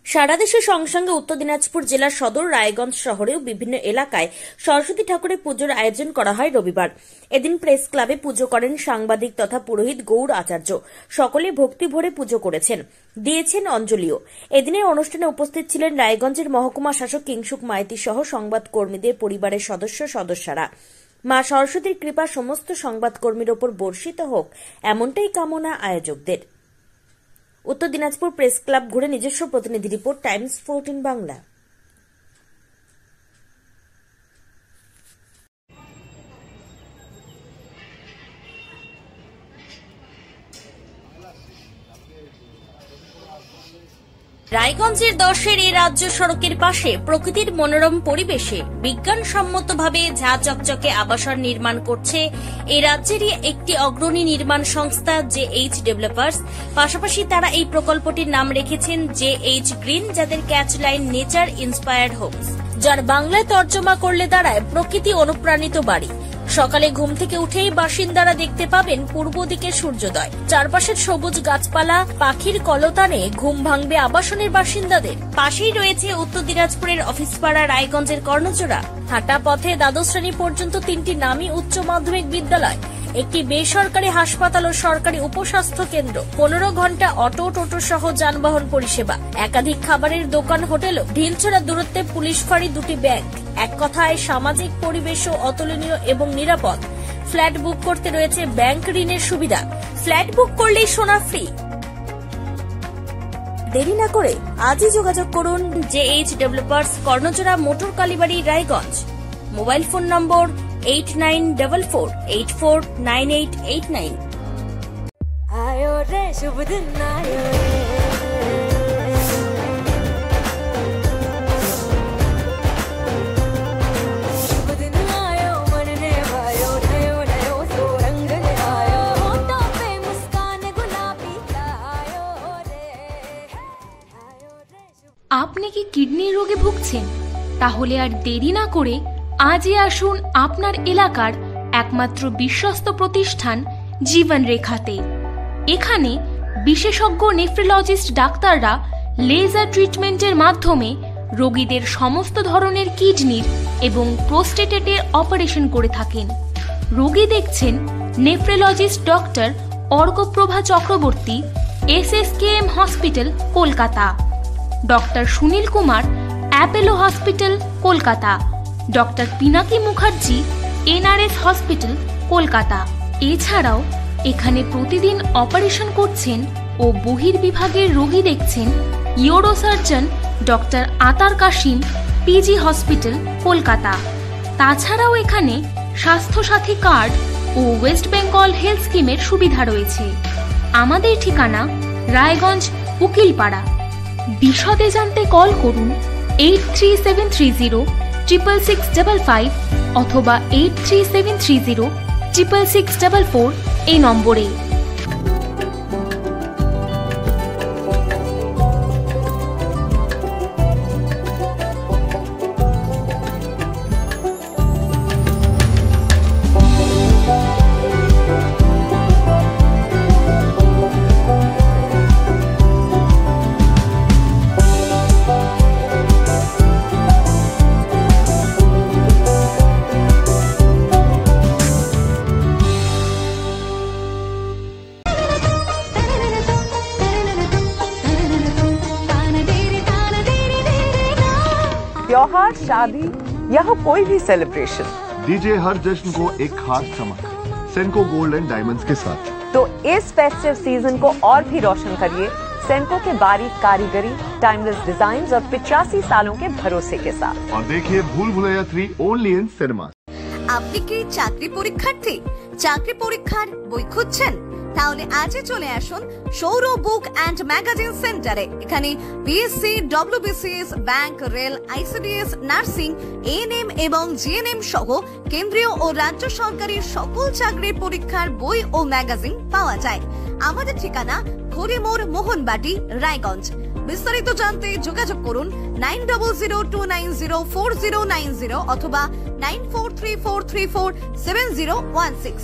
সারা দেশের সঙ্গে উত্তর দিনাজপুর জেলার সদর রায়গঞ্জ শহরেও বিভিন্ন এলাকায় সরস্বতী ঠাকুরের পুজোর আয়োজন করা হয় রবিবার। এদিন প্রেস ক্লাবে পুজো করেন সাংবাদিক তথা পুরোহিত গৌর আচার্য। সকলে ভক্তি ভরে পুজো করেছেন, দিয়েছেন অঞ্জলিও। এদিনের অনুষ্ঠানে উপস্থিত ছিলেন রায়গঞ্জের মহকুমা শাসক কিংসুক মাইতি সহ সংবাদকর্মীদের পরিবারের সদস্যরা। মা সরস্বতীর কৃপা সমস্ত সংবাদকর্মীর ওপর বর্ষিত হোক, এমনটাই কামনা আয়োজকদের। উত্তর দিনাজপুর প্রেস ক্লাব ঘুরে নিজস্ব প্রতিনিধি রিপোর্ট, টাইমস 14 বাংলা। রায়গঞ্জের 10-এর এই রাজ্য সড়কের পাশে প্রকৃতির মনোরম পরিবেশে বিজ্ঞানসম্মতভাবে ঝা চকচকে আবাসন নির্মাণ করছে এই রাজ্যেরই একটি অগ্রণী নির্মাণ সংস্থা JH ডেভেলপার্স। পাশাপাশি তারা এই প্রকল্পটির নাম রেখেছেন JH গ্রিন, যাদের ক্যাচলাইন নেচার ইন্সপায়ার্ড হোমস, যার বাংলায় তর্জমা করলে দাঁড়ায় প্রকৃতি অনুপ্রাণিত বাড়ি। সকালে ঘুম থেকে উঠেই বাসিন্দারা দেখতে পাবেন পূর্ব দিকে সূর্যোদয়, চারপাশের সবুজ গাছপালা, পাখির কলতানে ঘুম ভাঙবে আবাসনের বাসিন্দাদের। পাশেই রয়েছে উত্তর দিনাজপুরের অফিসপাড়া রায়গঞ্জের কর্ণজোড়া। হাঁটা পথে দ্বাদশ শ্রেণী পর্যন্ত 3টি নামী উচ্চ মাধ্যমিক বিদ্যালয়, একটি বেসরকারি হাসপাতাল ও সরকারি উপস্বাস্থ্য কেন্দ্র, 15 ঘন্টা অটো টোটো সহ যানবাহন পরিষেবা, একাধিক খাবারের দোকান, হোটেল, ঢিলছড়া দূরত্বে পুলিশ ফাঁড়ি, 2টি ব্যাংক। এক কথায় সামাজিক পরিবেশও অতুলনীয় এবং নিরাপদ। ফ্ল্যাট বুক করতে রয়েছে ব্যাংক ঋণের সুবিধা। ফ্ল্যাট বুক করলেই সোনা ফ্রি। দেরি না করে আজই যোগাযোগ করুন JH developers, Karnajora, motor Kalibari, Raiganj. Mobile phone number 8944849889। आयो रे शुभ दिन आयो शुभ दिन आयो मन ने भायो नयो नयो सो रंग ले आयो होठों पे मुस्कान गुलाबी आयो रे আপনি কি কিডনি রোগে ভুগছেন? তাহলে আর দেরি না করে আজই আসুন আপনার এলাকার একমাত্র বিশ্বস্ত প্রতিষ্ঠান জীবন রেখাতে। এখানে বিশেষজ্ঞ নেফ্রোলজিস্ট ডাক্তাররা লেজার ট্রিটমেন্টের মাধ্যমে রোগীদের সমস্ত ধরনের কিডনির এবং প্রোস্টেটের অপারেশন করে থাকেন। রোগী দেখছেন nephrologist doctor Arkaprabha Chakraborty, SSKM hospital, Kolkata. Doctor Sunil Kumar, Apollo hospital, Kolkata. Doctor Pinaki Mukherjee, NRS hospital, Kolkata. এছাড়াও এখানে প্রতিদিন অপারেশন করছেন ও বহির্বিভাগের রোগী দেখছেন ইউরোসার্জন ডক্টর আতার কাশিম, PG হসপিটাল, কলকাতা। তাছাড়াও এখানে স্বাস্থ্যসাথী কার্ড ও ওয়েস্ট বেঙ্গল হেলথ স্কিমের সুবিধা রয়েছে। আমাদের ঠিকানা রায়গঞ্জ, উকিলপাড়া। বিশদে জানতে কল করুন 8373066655 অথবা 8373066644 এই নম্বরে। त्योहार, शादी या हो कोई भी सेलिब्रेशन, दीजिए हर जश्न को एक खास चमक सेंको गोल्ड एंड डायमंड्स के साथ। तो इस फेस्टिव सीजन को और भी रोशन करिए सेंको के बारीक कारीगरी, टाइमलेस डिजाइन्स और 85 सालों के भरोसे के साथ। और देखिए भूल भुलैया 3 ओनली इन सिनेमा। আপনি কি চাকরি পরীক্ষার্থী? চাকরি পরীক্ষার বই খুঁজছেন? তাহলে আজই চলে আসুন সৌর বুক অ্যান্ড ম্যাগাজিন সেন্টারে। এখানে BSc, WBCS, bank, rail, ICDS, nursing, ANM এবং GNM সহ কেন্দ্রীয় ও রাজ্য সরকারি সকল চাকরির পরীক্ষার বই ও ম্যাগাজিন পাওয়া যায়। আমাদের ঠিকানা খড়িমোড়, মোহনবাটি, রায়গঞ্জ। বিস্তারিত জানতে যোগাযোগ করুন 9002904090 অথবা 9434347016।